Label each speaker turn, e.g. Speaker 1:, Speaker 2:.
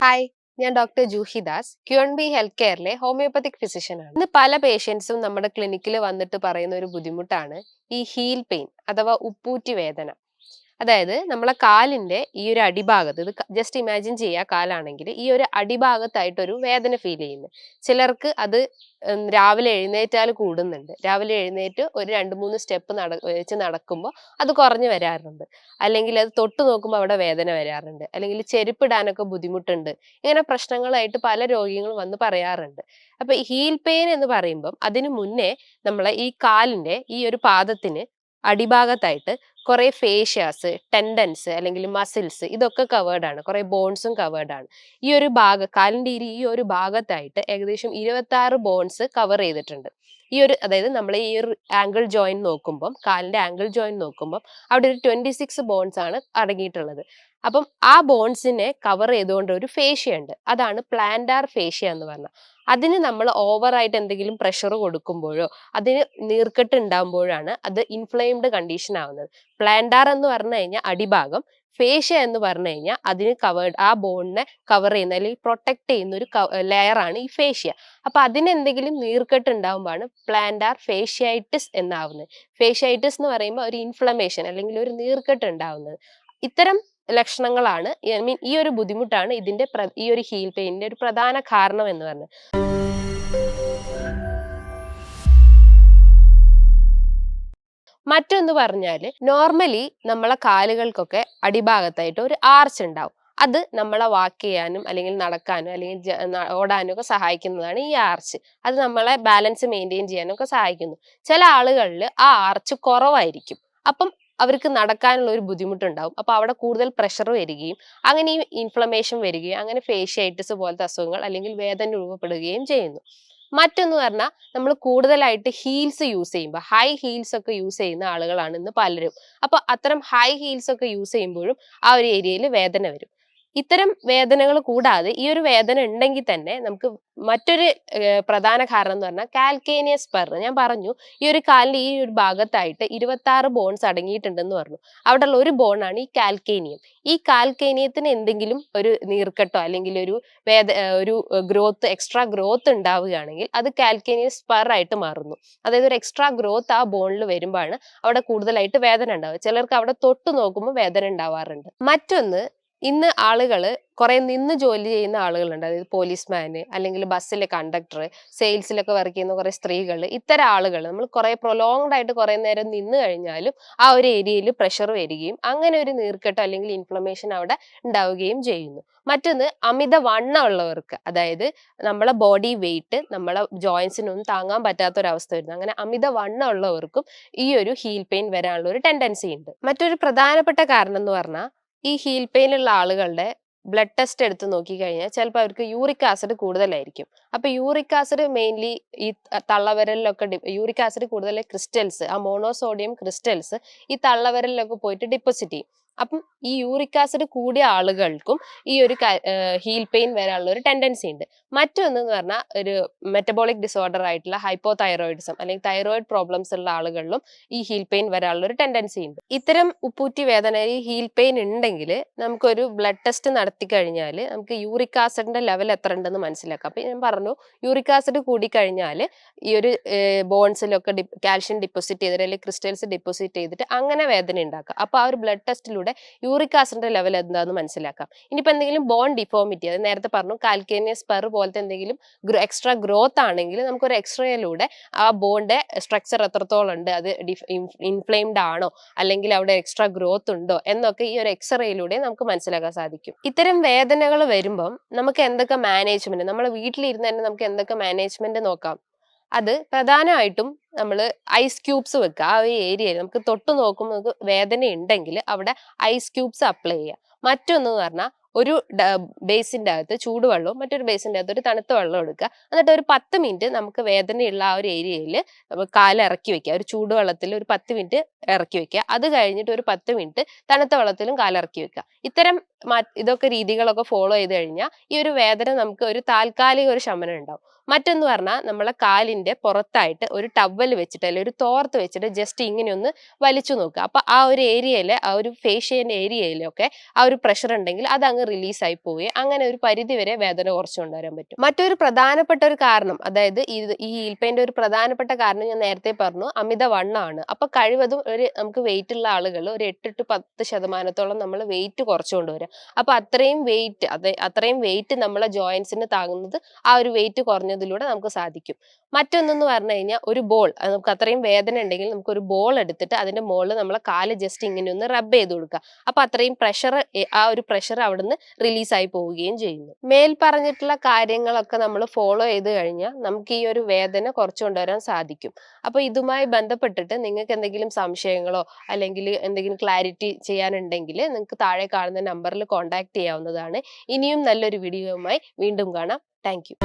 Speaker 1: Hi, ഞാൻ doctor Juhi Das, QNB health കെയറിലെ homeopathic ഫിസിഷ്യനാണ്. ഇന്ന് പല പേഷ്യൻസും നമ്മുടെ ക്ലിനിക്കിൽ വന്നിട്ട് പറയുന്ന ഒരു ബുദ്ധിമുട്ടാണ് ഈ ഹീൽ പെയിൻ അഥവാ ഉപ്പൂറ്റി വേദന. അതായത് നമ്മളെ കാലിന്റെ ഈ ഒരു അടിഭാഗത്ത്, ഇത് ജസ്റ്റ് ഇമാജിൻ ചെയ്യുക, കാലാണെങ്കിൽ ഈ ഒരു അടിഭാഗത്തായിട്ട് ഒരു വേദന ഫീൽ ചെയ്യുന്നു. ചിലർക്ക് അത് രാവിലെ എഴുന്നേറ്റാൽ കൂടുന്നുണ്ട്. രാവിലെ എഴുന്നേറ്റ് ഒരു 2-3 സ്റ്റെപ്പ് വെച്ച് നടക്കുമ്പോൾ അത് കുറഞ്ഞു വരാറുണ്ട്. അല്ലെങ്കിൽ അത് തൊട്ട് നോക്കുമ്പോൾ അവിടെ വേദന വരാറുണ്ട്. അല്ലെങ്കിൽ ചെരുപ്പിടാനൊക്കെ ബുദ്ധിമുട്ടുണ്ട്. ഇങ്ങനെ പ്രശ്നങ്ങളായിട്ട് പല രോഗികളും വന്ന് പറയാറുണ്ട്. അപ്പൊ ഹീൽ പെയിൻ എന്ന് പറയുമ്പം അതിനു മുന്നേ നമ്മളെ ഈ കാലിന്റെ ഈ ഒരു പാദത്തിന് അടിഭാഗത്തായിട്ട് കുറെ ഫേഷ്യാസ്, ടെൻഡൻസ് അല്ലെങ്കിൽ മസിൽസ് ഇതൊക്കെ കവേർഡ് ആണ്. കുറെ ബോൺസും കവേർഡ് ആണ്. ഈ ഒരു കാലിന്റെ ഈ ഒരു ഭാഗത്തായിട്ട് ഏകദേശം 26 ബോൺസ് കവർ ചെയ്തിട്ടുണ്ട്. അതായത് നമ്മൾ ഈ ഒരു ആംഗിൾ ജോയിന്റ് നോക്കുമ്പോൾ, കാലിന്റെ ആംഗിൾ ജോയിന്റ് നോക്കുമ്പോൾ അവിടെ ഒരു 26 ബോൺസ് ആണ് അടങ്ങിയിട്ടുള്ളത്. അപ്പം ആ ബോൺസിനെ കവർ ചെയ്തുകൊണ്ട് ഒരു ഫേഷ്യ ഉണ്ട്. അതാണ് പ്ലാന്റാർ ഫേഷ്യ എന്ന് പറഞ്ഞാൽ. അതിന് നമ്മൾ ഓവറായിട്ട് എന്തെങ്കിലും പ്രഷർ കൊടുക്കുമ്പോഴോ അതിന് നീർക്കെട്ട് ഉണ്ടാകുമ്പോഴാണ് അത് ഇൻഫ്ലെയിംഡ് കണ്ടീഷൻ ആവുന്നത്. പ്ലാന്റാർ എന്ന് പറഞ്ഞു കഴിഞ്ഞാൽ അടിഭാഗം, ഫേഷ്യ എന്ന് പറഞ്ഞു കഴിഞ്ഞാൽ അതിന് ആ ബോണിനെ കവർ ചെയ്യുന്ന അല്ലെങ്കിൽ പ്രൊട്ടക്ട് ചെയ്യുന്ന ഒരു ലെയർ ആണ് ഈ ഫേഷ്യ. അപ്പൊ അതിനെന്തെങ്കിലും നീർക്കെട്ട് ഉണ്ടാകുമ്പോഴാണ് പ്ലാന്റാർ ഫേഷ്യായിറ്റിസ് എന്നാവുന്നത്. ഫേഷ്യായിറ്റിസ് എന്ന് പറയുമ്പോൾ ഒരു ഇൻഫ്ലമേഷൻ അല്ലെങ്കിൽ ഒരു നീർക്കെട്ട് ഉണ്ടാവുന്നത്. ഇത്തരം ലക്ഷണങ്ങളാണ്, ഈ ഒരു ബുദ്ധിമുട്ടാണ് ഈ ഒരു ഹീൽ പെയിനിന്റെ ഒരു പ്രധാന കാരണം എന്ന് പറഞ്ഞത്. മറ്റൊന്ന് പറഞ്ഞാല്, നോർമലി നമ്മളെ കാലുകൾക്കൊക്കെ അടിഭാഗത്തായിട്ട് ഒരു ആർച്ച് ഉണ്ടാവും. അത് നമ്മളെ വാക്ക് ചെയ്യാനും അല്ലെങ്കിൽ നടക്കാനും അല്ലെങ്കിൽ ഓടാനും ഒക്കെ സഹായിക്കുന്നതാണ് ഈ ആർച്ച്. അത് നമ്മളെ ബാലൻസ് മെയിൻറ്റെയിൻ ചെയ്യാനും ഒക്കെ സഹായിക്കുന്നു. ചില ആളുകളിൽ ആ ആർച്ച് കുറവായിരിക്കും. അപ്പം അവർക്ക് നടക്കാനുള്ള ഒരു ബുദ്ധിമുട്ടുണ്ടാവും. അപ്പൊ അവിടെ കൂടുതൽ പ്രഷർ വരികയും അങ്ങനെ ഈ ഇൻഫ്ലമേഷൻ വരികയും അങ്ങനെ ഫേഷ്യായിറ്റിസ് പോലത്തെ അസുഖങ്ങൾ അല്ലെങ്കിൽ വേദന രൂപപ്പെടുകയും ചെയ്യുന്നു. മറ്റൊന്ന് പറഞ്ഞാൽ, നമ്മൾ കൂടുതലായിട്ട് ഹീൽസ് യൂസ് ചെയ്യുമ്പോൾ, ഹൈ ഹീൽസ് ഒക്കെ യൂസ് ചെയ്യുന്ന ആളുകളാണ് ഇന്ന് പലരും. അപ്പൊ അത്തരം ഹൈ ഹീൽസ് ഒക്കെ യൂസ് ചെയ്യുമ്പോഴും ആ ഒരു ഏരിയയിൽ വേദന വരും. ഇത്തരം വേദനകൾ കൂടാതെ ഈ ഒരു വേദന ഉണ്ടെങ്കിൽ തന്നെ നമുക്ക് മറ്റൊരു പ്രധാന കാരണം എന്ന് പറഞ്ഞാൽ കാൽക്കേനിയസ് സ്പർ. ഞാൻ പറഞ്ഞു, ഈ ഒരു കാലിന്റെ ഈ ഒരു ഭാഗത്തായിട്ട് 26 ബോൺസ് അടങ്ങിയിട്ടുണ്ടെന്ന് പറഞ്ഞു. അവിടെയുള്ള ഒരു ബോണാണ് ഈ കാൽക്കേനിയം. ഈ കാൽക്കേനിയത്തിന് എന്തെങ്കിലും ഒരു നീർക്കെട്ടോ അല്ലെങ്കിൽ ഒരു എക്സ്ട്രാ ഗ്രോത്ത് ഉണ്ടാവുകയാണെങ്കിൽ അത് കാൽക്കേനിയസ് സ്പർ ആയിട്ട് മാറുന്നു. അതായത് ഒരു എക്സ്ട്രാ ഗ്രോത്ത് ആ ബോണിൽ വരുമ്പോഴാണ് അവിടെ കൂടുതലായിട്ട് വേദന ഉണ്ടാവുക. ചിലർക്ക് അവിടെ തൊട്ട് നോക്കുമ്പോൾ വേദന ഉണ്ടാവാറുണ്ട്. മറ്റൊന്ന്, ഇന്ന് ആളുകള് കുറെ നിന്ന് ജോലി ചെയ്യുന്ന ആളുകളുണ്ട്. അതായത് പോലീസ്മാന് അല്ലെങ്കിൽ ബസ്സിലെ കണ്ടക്ടർ, സെയിൽസിലൊക്കെ വർക്ക് ചെയ്യുന്ന കുറെ സ്ത്രീകൾ, ഇത്തരം ആളുകൾ നമ്മൾ കുറെ പ്രൊലോങ്ഡ് ആയിട്ട് കുറെ നേരം നിന്ന് കഴിഞ്ഞാലും ആ ഒരു ഏരിയയിൽ പ്രഷർ വരികയും അങ്ങനെ ഒരു നീർക്കെട്ടോ അല്ലെങ്കിൽ ഇൻഫ്ലമേഷൻ അവിടെ ഉണ്ടാവുകയും ചെയ്യുന്നു. മറ്റൊന്ന്, അമിത വണ്ണം ഉള്ളവർക്ക്, അതായത് നമ്മളെ ബോഡി വെയിറ്റ് നമ്മളെ ജോയിന്റ്സിനൊന്നും താങ്ങാൻ പറ്റാത്ത ഒരു അവസ്ഥ വരുന്നു. അങ്ങനെ അമിത വണ്ണം ഉള്ളവർക്കും ഈ ഒരു ഹീൽ പെയിൻ വരാനുള്ള ഒരു ടെൻഡൻസി ഉണ്ട്. മറ്റൊരു പ്രധാനപ്പെട്ട കാരണം എന്ന് പറഞ്ഞാൽ, ഈ ഹീൽ പെയിൻ ഉള്ള ആളുകളുടെ ബ്ലഡ് ടെസ്റ്റ് എടുത്ത് നോക്കിക്കഴിഞ്ഞാൽ ചിലപ്പോൾ അവർക്ക് യൂറിക് ആസിഡ് കൂടുതലായിരിക്കും. അപ്പൊ യൂറിക് ആസിഡ് മെയിൻലി ഈ തള്ളവിരലിലൊക്കെ യൂറിക് ആസിഡ് കൂടുതൽ ക്രിസ്റ്റൽസ്, ആ മോണോസോഡിയം ക്രിസ്റ്റൽസ് ഈ തള്ളവിരലിലൊക്കെ പോയിട്ട് ഡിപ്പോസിറ്റ് ചെയ്യും. അപ്പം ഈ യൂറിക് ആസിഡ് കൂടിയ ആളുകൾക്കും ഈ ഒരു ഹീൽ പെയിൻ വരാനുള്ള ഒരു ടെൻഡൻസി ഉണ്ട്. മറ്റൊന്ന് പറഞ്ഞാൽ, ഒരു മെറ്റബോളിക് ഡിസോർഡർ ആയിട്ടുള്ള ഹൈപ്പോതൈറോയിഡിസം അല്ലെങ്കിൽ തൈറോയിഡ് പ്രോബ്ലംസ് ഉള്ള ആളുകളിലും ഈ ഹീൽ പെയിൻ വരാനുള്ള ഒരു ടെൻഡൻസി ഉണ്ട്. ഇത്തരം ഉപ്പൂറ്റി വേദന, ഈ ഹീൽ പെയിൻ ഉണ്ടെങ്കിൽ നമുക്കൊരു ബ്ലഡ് ടെസ്റ്റ് നടത്തി കഴിഞ്ഞാൽ നമുക്ക് യൂറിക് ആസിഡിന്റെ ലെവൽ എത്ര ഉണ്ടെന്ന് മനസ്സിലാക്കാം. അപ്പൊ ഞാൻ പറഞ്ഞു, യൂറിക് ആസിഡ് കൂടിക്കഴിഞ്ഞാൽ ഈ ഒരു ബോൺസിലൊക്കെ കാൽഷ്യം ഡിപ്പോസിറ്റ് ചെയ്തിട്ട് അല്ലെങ്കിൽ ക്രിസ്റ്റൽസ് ഡിപ്പോസിറ്റ് ചെയ്തിട്ട് അങ്ങനെ വേദന ഉണ്ടാക്കാം. അപ്പൊ ആ ഒരു ബ്ലഡ് ടെസ്റ്റിലൂടെ യൂറിക് ആസിഡിന്റെ ലെവൽ എന്താണെന്ന് മനസ്സിലാക്കാം. ഇനിയിപ്പോ എന്തെങ്കിലും ബോൺ ഡിഫോമിറ്റി, അത് നേരത്തെ പറഞ്ഞു കാൽക്കേനിയസ് സ്പർ പോലത്തെ എന്തെങ്കിലും എക്സ്ട്രാ ഗ്രോത്ത് ആണെങ്കിൽ നമുക്കൊരു എക്സ്റേയിലൂടെ ആ ബോണിന്റെ സ്ട്രക്ചർ എത്രത്തോളം ഉണ്ട്, അത് ഇൻഫ്ലെയിംഡ് ആണോ അല്ലെങ്കിൽ അവിടെ എക്സ്ട്രാ ഗ്രോത്ത് ഉണ്ടോ എന്നൊക്കെ ഈ ഒരു എക്സ്റേയിലൂടെ നമുക്ക് മനസ്സിലാക്കാൻ സാധിക്കും. ഇത്തരം വേദനകൾ വരുമ്പം നമുക്ക് എന്തൊക്കെ മാനേജ്മെന്റ്, നമ്മുടെ വീട്ടിലിരുന്ന് തന്നെ നമുക്ക് എന്തൊക്കെ മാനേജ്മെന്റ് നോക്കാം. അത് പ്രധാനമായിട്ടും നമ്മൾ ഐസ് ക്യൂബ്സ് വെക്കുക. ആ ഒരു ഏരിയയിൽ നമുക്ക് തൊട്ട് നോക്കുമ്പോൾ നമുക്ക് വേദന ഉണ്ടെങ്കിൽ അവിടെ ഐസ് ക്യൂബ്സ് അപ്ലൈ ചെയ്യുക. മറ്റൊന്ന് പറഞ്ഞാൽ, ഒരു ബേസിന്റെ അകത്ത് ചൂടുവെള്ളവും മറ്റൊരു ബേസിന്റെ അകത്ത് ഒരു തണുത്ത വെള്ളം എടുക്കുക. എന്നിട്ട് ഒരു 10 മിനിറ്റ് നമുക്ക് വേദനയുള്ള ആ ഒരു ഏരിയയിൽ കാലിറക്കി വെക്കുക. ഒരു ചൂടുവെള്ളത്തിൽ ഒരു 10 മിനിറ്റ് ഇറക്കി വെക്കുക. അത് കഴിഞ്ഞിട്ട് ഒരു 10 മിനിറ്റ് തണുത്ത വെള്ളത്തിലും കാലിറക്കി വെക്കുക. ഇത്തരം ഇതൊക്കെ രീതികളൊക്കെ ഫോളോ ചെയ്ത് കഴിഞ്ഞാൽ ഈ ഒരു വേദന നമുക്ക് ഒരു താൽക്കാലിക ഒരു ശമനം ഉണ്ടാവും. മറ്റൊന്ന് പറഞ്ഞാൽ നമ്മളെ കാലിന്റെ പുറത്തായിട്ട് ഒരു ടവൽ വെച്ചിട്ട് അല്ലെങ്കിൽ ഒരു തോർത്ത് വെച്ചിട്ട് ജസ്റ്റ് ഇങ്ങനെ ഒന്ന് വലിച്ചു നോക്കുക. അപ്പൊ ആ ഒരു ഏരിയയിലെ ആ ഒരു ഫേഷ്യന്റെ ഏരിയയിലൊക്കെ ആ ഒരു പ്രഷർ ഉണ്ടെങ്കിൽ അത് അങ്ങ് റിലീസ് ആയി പോവുകയും അങ്ങനെ ഒരു പരിധി വരെ വേദന കുറച്ചു കൊണ്ടുവരാൻ പറ്റും. മറ്റൊരു പ്രധാനപ്പെട്ട ഒരു കാരണം, അതായത് ഈ ഹീൽ പെയിന്റെ ഒരു പ്രധാനപ്പെട്ട കാരണം ഞാൻ നേരത്തെ പറഞ്ഞു, അമിതവണ്ണമാണ്. അപ്പൊ കഴിവതും നമുക്ക് വെയിറ്റ് ഉള്ള ആളുകൾ ഒരു 8 to 10% നമ്മൾ വെയിറ്റ് കുറച്ചു കൊണ്ടുവരിക. അപ്പൊ അത്രയും വെയിറ്റ് നമ്മളെ ജോയിന്റ്സിന് താങ്ങുന്നത് ആ ഒരു വെയിറ്റ് കുറഞ്ഞതിലൂടെ നമുക്ക് സാധിക്കും. മറ്റൊന്നെന്ന് പറഞ്ഞു കഴിഞ്ഞാൽ ഒരു ബോൾ, നമുക്ക് അത്രയും വേദന ഉണ്ടെങ്കിൽ നമുക്ക് ഒരു ബോൾ എടുത്തിട്ട് അതിന്റെ മുകളിൽ നമ്മളെ കാല് ജസ്റ്റ് ഇങ്ങനെ ഒന്ന് റബ്ബ് ചെയ്ത് കൊടുക്കുക. അപ്പൊ അത്രയും ആ ഒരു പ്രഷർ അവിടുന്ന് റിലീസ് ആയി പോവുകയും ചെയ്യുന്നു. മേൽ പറഞ്ഞിട്ടുള്ള കാര്യങ്ങളൊക്കെ നമ്മൾ ഫോളോ ചെയ്ത് കഴിഞ്ഞാൽ നമുക്ക് ഈ ഒരു വേദന കുറച്ചു കൊണ്ടുവരാൻ സാധിക്കും. അപ്പൊ ഇതുമായി ബന്ധപ്പെട്ടിട്ട് നിങ്ങൾക്ക് എന്തെങ്കിലും സംശയങ്ങളോ അല്ലെങ്കിൽ എന്തെങ്കിലും ക്ലാരിറ്റി ചെയ്യാനുണ്ടെങ്കിൽ നിങ്ങൾക്ക് താഴെ കാണുന്ന നമ്പറിൽ കോൺടാക്ട് ചെയ്യാവുന്നതാണ്. ഇനിയും നല്ലൊരു വീഡിയോയുമായി വീണ്ടും കാണാം. Thank you.